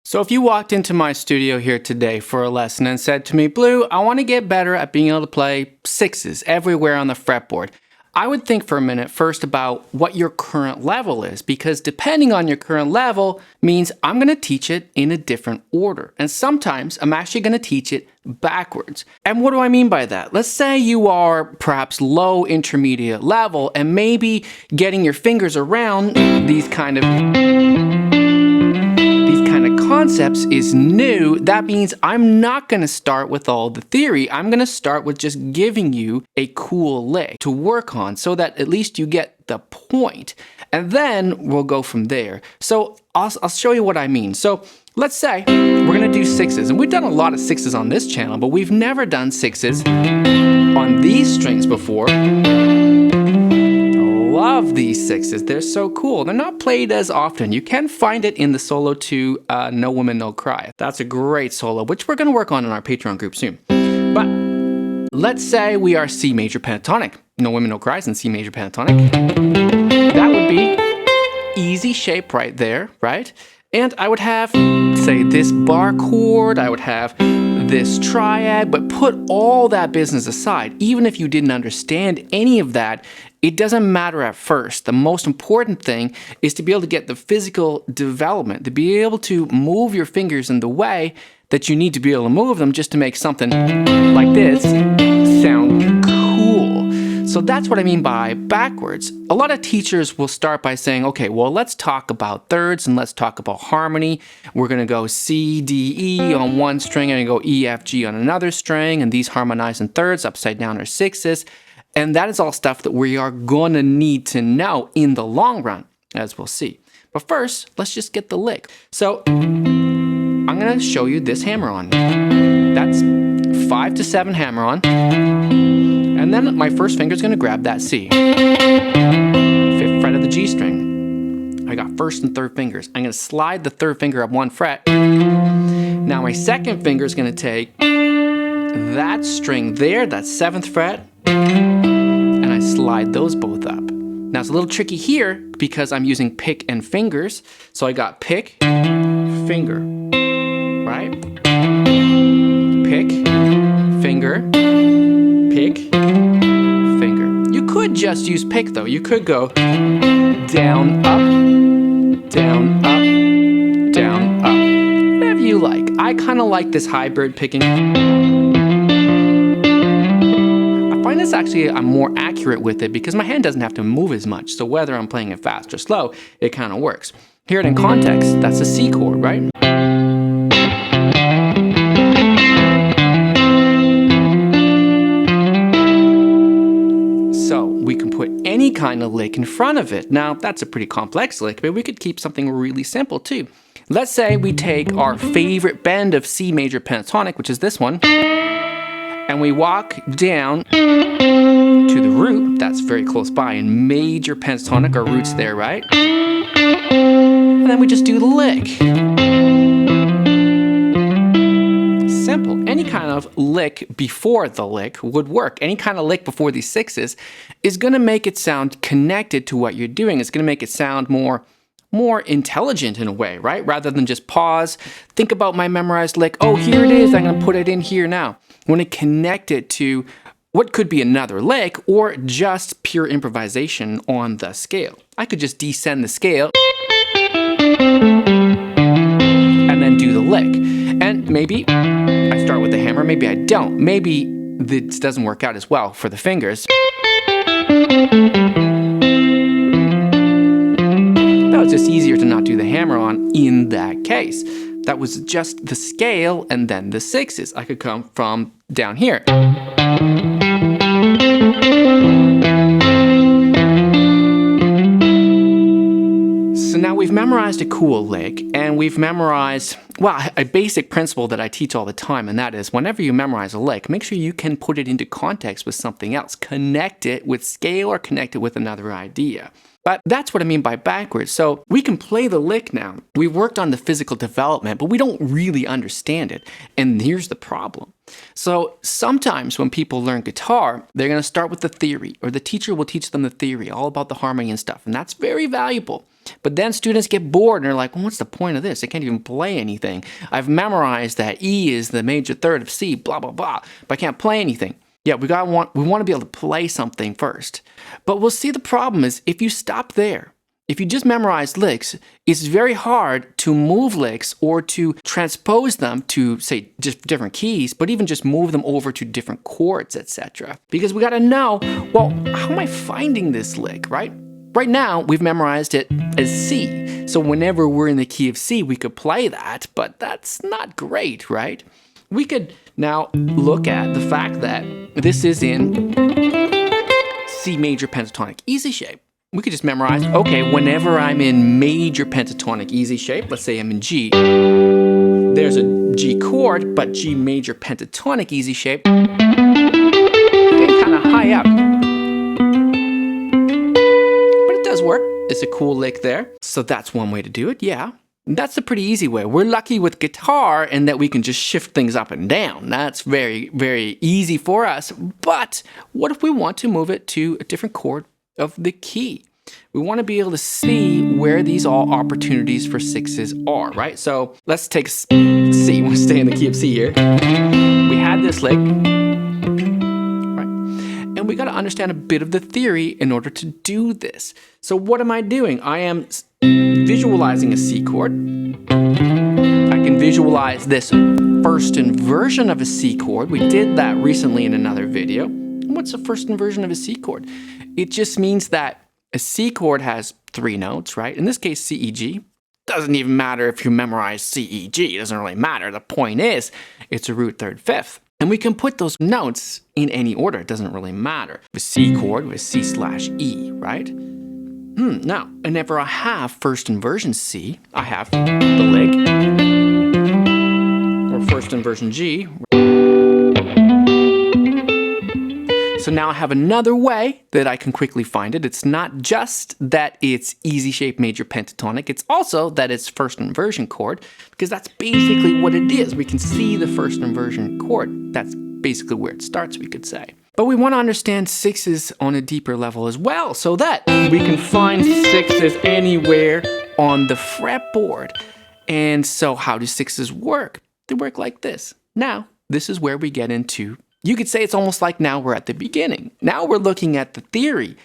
So if you walked into my studio here today for a lesson and said to me, Blue, I want to get better at being able to play sixes everywhere on the fretboard, I would think for a minute first about what your current level is, because depending on your current level means I'm going to teach it in a different order. And sometimes I'm actually going to teach it backwards. And what do I mean by that? Let's say you are perhaps low intermediate level and maybe getting your fingers around these kind of concepts is new. That means I'm not going to start with all the theory. I'm going to start with just giving you a cool lick to work on so that at least you get the point. And then we'll go from there. So I'll show you what I mean. So let's say we're going to do sixes. And we've done a lot of sixes on this channel, but we've never done sixes on these strings before. Love these sixes. They're so cool. They're not played as often. You can find it in the solo to No Woman, No Cry. That's a great solo, which we're going to work on in our Patreon group soon. But let's say we are C major pentatonic. No Women, No Cries in C major pentatonic. That would be easy shape right there, right? And I would have, say, this bar chord. I would have this triad, but put all that business aside. Even if you didn't understand any of that, it doesn't matter at first. The most important thing is to be able to get the physical development, to be able to move your fingers in the way that you need to be able to move them just to make something like this sound cool. So that's what I mean by backwards. A lot of teachers will start by saying, okay, well, let's talk about thirds and let's talk about harmony. We're going to go C, D, E on one string and go E, F, G on another string, and these harmonize in thirds, upside down are sixes. And that is all stuff that we are going to need to know in the long run, as we'll see. But first, let's just get the lick. So I'm going to show you this hammer-on. That's 5 to 7 hammer-on. And then my first finger is going to grab that C. 5th fret of the G string. I got first and third fingers. I'm going to slide the third finger up 1 fret. Now my second finger is going to take that string there, that 7th fret, and I slide those both up. Now it's a little tricky here because I'm using pick and fingers. So I got pick, finger, right? Pick, finger, pick, finger. You could just use pick though. You could go down, up, down, up, down, up. Whatever you like. I kind of like this hybrid picking. I find this actually I'm more accurate with it because my hand doesn't have to move as much. So whether I'm playing it fast or slow, it kind of works. Hear it in context, that's a C chord, right? So we can put any kind of lick in front of it. Now that's a pretty complex lick, but we could keep something really simple too. Let's say we take our favorite bend of C major pentatonic, which is this one, and we walk down to the root, that's very close by, in major pentatonic, our root's there, right? And then we just do the lick. Simple. Any kind of lick before the lick would work. Any kind of lick before these sixes is going to make it sound connected to what you're doing. It's going to make it sound more intelligent in a way, right? Rather than just pause, think about my memorized lick. Oh, here it is. I'm going to put it in here now. I want to connect it to what could be another lick or just pure improvisation on the scale. I could just descend the scale and then do the lick. And maybe I start with the hammer, maybe I don't. Maybe this doesn't work out as well for the fingers. That was just easier to not do the hammer on in that case. That was just the scale and then the sixes. I could come from down here. So now we've memorized a cool lick and we've memorized, well, a basic principle that I teach all the time, and that is whenever you memorize a lick, make sure you can put it into context with something else. Connect it with scale or connect it with another idea. But that's what I mean by backwards. So we can play the lick now. We worked on the physical development, but we don't really understand it. And here's the problem. So sometimes when people learn guitar, they're going to start with the theory, or the teacher will teach them the theory, all about the harmony and stuff. And that's very valuable. But then students get bored and they're like, well, what's the point of this? I can't even play anything. I've memorized that E is the major third of C, blah, blah, blah, but I can't play anything. Yeah, we want to be able to play something first. But we'll see the problem is if you stop there, if you just memorize licks, it's very hard to move licks or to transpose them to, say, just different keys, but even just move them over to different chords, etc. Because we got to know, well, how am I finding this lick, right? Right now, we've memorized it as C. So whenever we're in the key of C, we could play that, but that's not great, right? We could now look at the fact that this is in C major pentatonic easy shape. We could just memorize, okay, whenever I'm in major pentatonic easy shape, let's say I'm in G, there's a G chord, but G major pentatonic easy shape, getting kind of high up. But it does work. It's a cool lick there. So that's one way to do it, yeah. That's a pretty easy way. We're lucky with guitar in that we can just shift things up and down. That's very, very easy for us. But what if we want to move it to a different chord of the key? We want to be able to see where these all opportunities for sixes are, right? So let's take C. We'll stay in the key of C here. We had this lick, right? And we got to understand a bit of the theory in order to do this. So what am I doing? I am visualizing a C chord. I can visualize this first inversion of a C chord. We did that recently in another video. What's the first inversion of a C chord? It just means that a C chord has 3 notes, right? In this case, C, E, G. Doesn't even matter if you memorize C, E, G. It doesn't really matter. The point is, it's a root third fifth. And we can put those notes in any order. It doesn't really matter. The C chord with C/E, right? Now, whenever I have first inversion C, I have the lick, or first inversion G. So now I have another way that I can quickly find it. It's not just that it's easy shape major pentatonic, it's also that it's first inversion chord, because that's basically what it is. We can see the first inversion chord. That's basically where it starts, we could say. But we want to understand sixes on a deeper level as well, so that we can find sixes anywhere on the fretboard. And so how do sixes work? They work like this. Now, this is where we get into, you could say it's almost like now we're at the beginning. Now we're looking at the theory.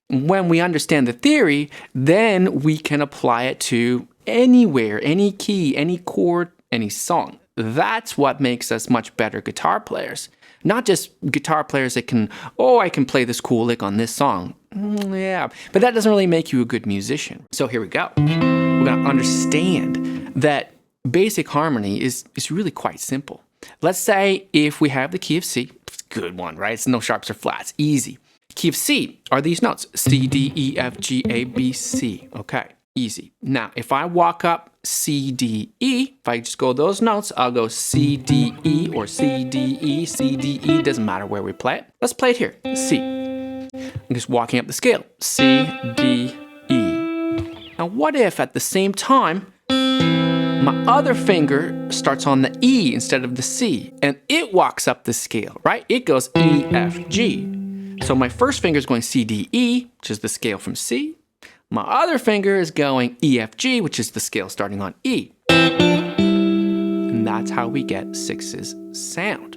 When we understand the theory, then we can apply it to anywhere, any key, any chord, any song. That's what makes us much better guitar players. Not just guitar players that can, oh, I can play this cool lick on this song. Yeah, but that doesn't really make you a good musician. So here we go. We're going to understand that basic harmony is really quite simple. Let's say if we have the key of C, it's a good one, right? It's no sharps or flats, easy. Key of C are these notes, C, D, E, F, G, A, B, C. Okay, easy. Now, if I walk up C, D, E, if I just go those notes, I'll go C, D, E, or C, D, E, C, D, E, doesn't matter where we play it. Let's play it here, C. I'm just walking up the scale, C, D, E. Now, what if at the same time, my other finger starts on the E instead of the C, and it walks up the scale, right? It goes E, F, G. So my first finger is going C, D, E, which is the scale from C. My other finger is going E, F, G, which is the scale starting on E. And that's how we get sixes sound.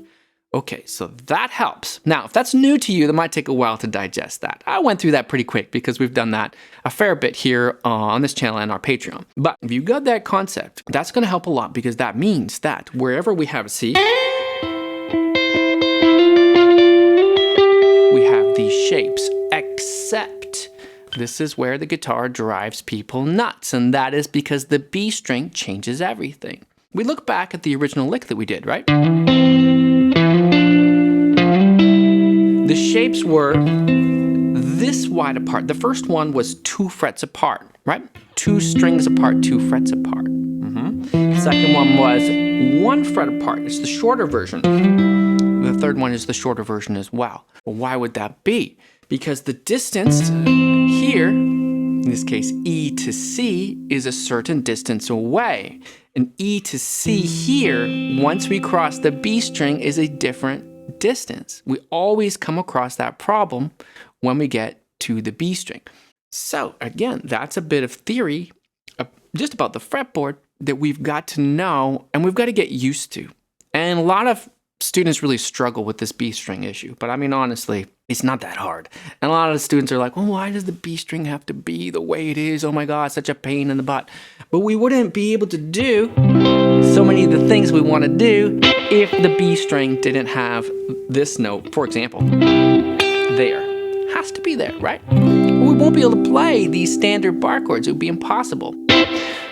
Okay, so that helps. Now, if that's new to you, that might take a while to digest that. I went through that pretty quick because we've done that a fair bit here on this channel and our Patreon. But if you got that concept, that's going to help a lot, because that means that wherever we have a C, we have these shapes, except this is where the guitar drives people nuts, and that is because the B string changes everything. We look back at the original lick that we did, right? The shapes were this wide apart. The first one was 2 frets apart, right? 2 strings apart, 2 frets apart. The second one was 1 fret apart. It's the shorter version. The third one is the shorter version as well. Well, why would that be? Because the distance here In this case, E to C is a certain distance away. And E to C here, once we cross the B string, is a different distance. We always come across that problem when we get to the B string. So again, that's a bit of theory just about the fretboard that we've got to know and we've got to get used to. And a lot of students really struggle with this B string issue. But I mean, honestly, it's not that hard. And a lot of the students are like, well, why does the B string have to be the way it is? Oh my God, such a pain in the butt. But we wouldn't be able to do so many of the things we want to do if the B string didn't have this note, for example, there. Has to be there, right? We won't be able to play these standard bar chords. It would be impossible.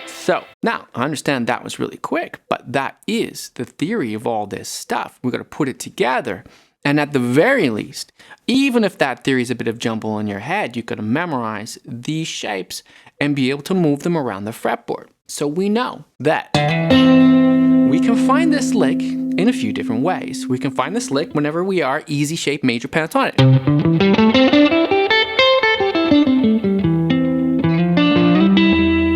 So now I understand that was really quick, but that is the theory of all this stuff. We're going to put it together. And at the very least, even if that theory is a bit of jumble in your head, you could memorize these shapes and be able to move them around the fretboard. So we know that we can find this lick in a few different ways. We can find this lick whenever we are easy shape major pentatonic.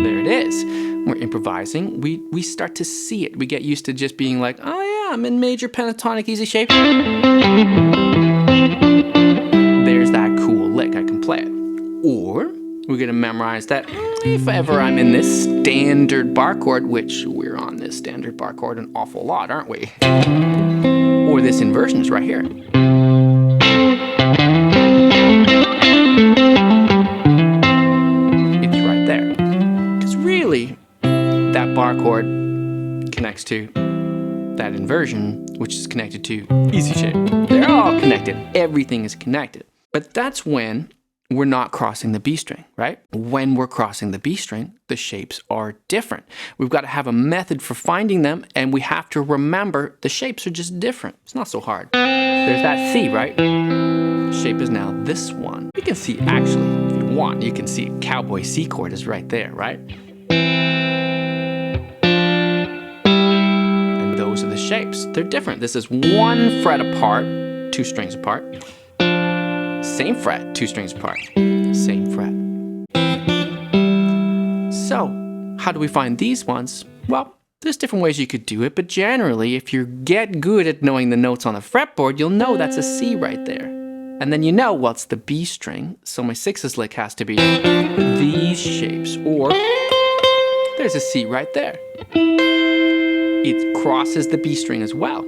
There it is. We're improvising. We start to see it. We get used to just being like, oh yeah, I'm in major pentatonic easy shape. There's that cool lick. I can play it. Or we're going to memorize that if ever I'm in this standard bar chord, which we're on this standard bar chord an awful lot, aren't we? Or this inversion is right here. It's right there. Because really, that bar chord connects to that inversion, which is connected to easy shape. They're all connected. Everything is connected. But that's when we're not crossing the B string, right? When we're crossing the B string, the shapes are different. We've got to have a method for finding them, and we have to remember the shapes are just different. It's not so hard. There's that C, right? Shape is now this one. You can see, actually, if you want, you can see cowboy C chord is right there, right? And those are the shapes. They're different. This is 1 fret apart, 2 strings apart. Same fret, 2 strings apart. Same fret. So, how do we find these ones? Well, there's different ways you could do it, but generally, if you get good at knowing the notes on the fretboard, you'll know that's a C right there. And then you know, well, it's the B string, so my 6th lick has to be these shapes, or there's a C right there. It crosses the B string as well.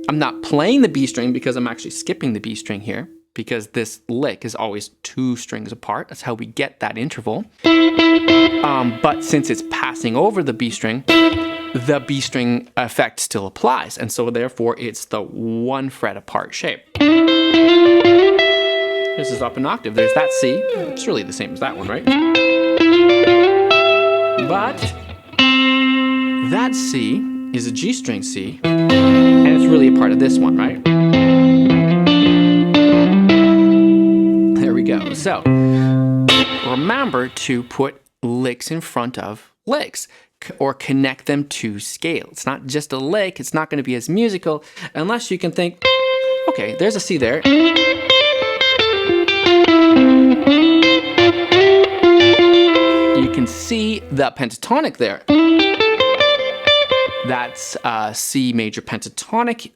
I'm not playing the B string because I'm actually skipping the B string here, because this lick is always 2 strings apart. That's how we get that interval. But since it's passing over the B string effect still applies. And so therefore it's the 1 fret apart shape. This is up an octave. There's that C. It's really the same as that one, right? But that C is a G string C, and it's really a part of this one, right? Go. So remember to put licks in front of licks or connect them to scale. It's not just a lick. It's not going to be as musical unless you can think, okay, there's a C there. You can see the pentatonic there. That's C major pentatonic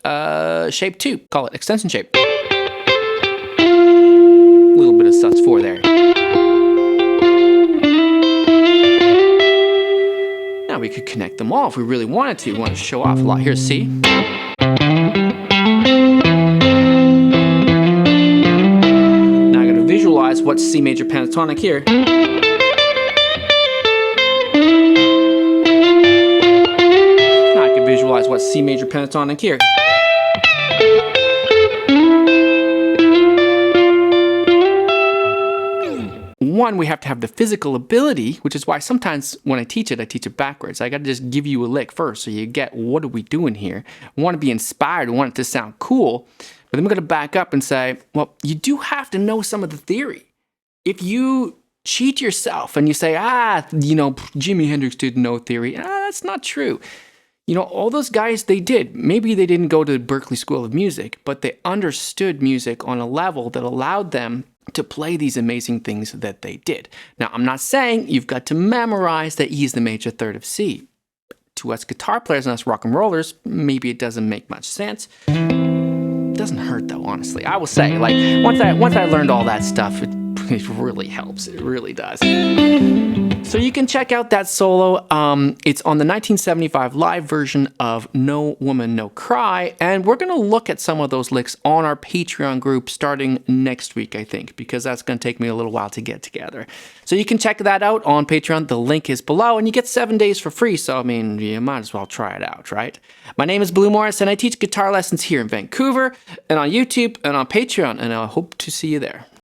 shape 2. Call it extension shape. Little bit of sus4 there. Now we could connect them all if we really wanted to. We want to show off a lot. Here's C. Now I got to visualize what's C major pentatonic here. Now I can visualize what's C major pentatonic here. One, we have to have the physical ability, which is why sometimes when I teach it backwards. I got to just give you a lick first so you get what are we doing here. I want to be inspired. I want it to sound cool. But then we're going to back up and say, well, you do have to know some of the theory. If you cheat yourself and you say, Jimi Hendrix didn't know theory, that's not true. All those guys, they did. Maybe they didn't go to Berklee School of Music, but they understood music on a level that allowed them to play these amazing things that they did. Now, I'm not saying you've got to memorize that E is the major third of C. To us guitar players and us rock and rollers, maybe it doesn't make much sense. It doesn't hurt though, honestly. I will say, like, once I learned all that stuff, it really helps. It really does. So you can check out that solo. It's on the 1975 live version of No Woman, No Cry. And we're going to look at some of those licks on our Patreon group starting next week, I think, because that's going to take me a little while to get together. So you can check that out on Patreon. The link is below, and you get 7 days for free. So, I mean, you might as well try it out, right? My name is Blue Morris, and I teach guitar lessons here in Vancouver and on YouTube and on Patreon, and I hope to see you there.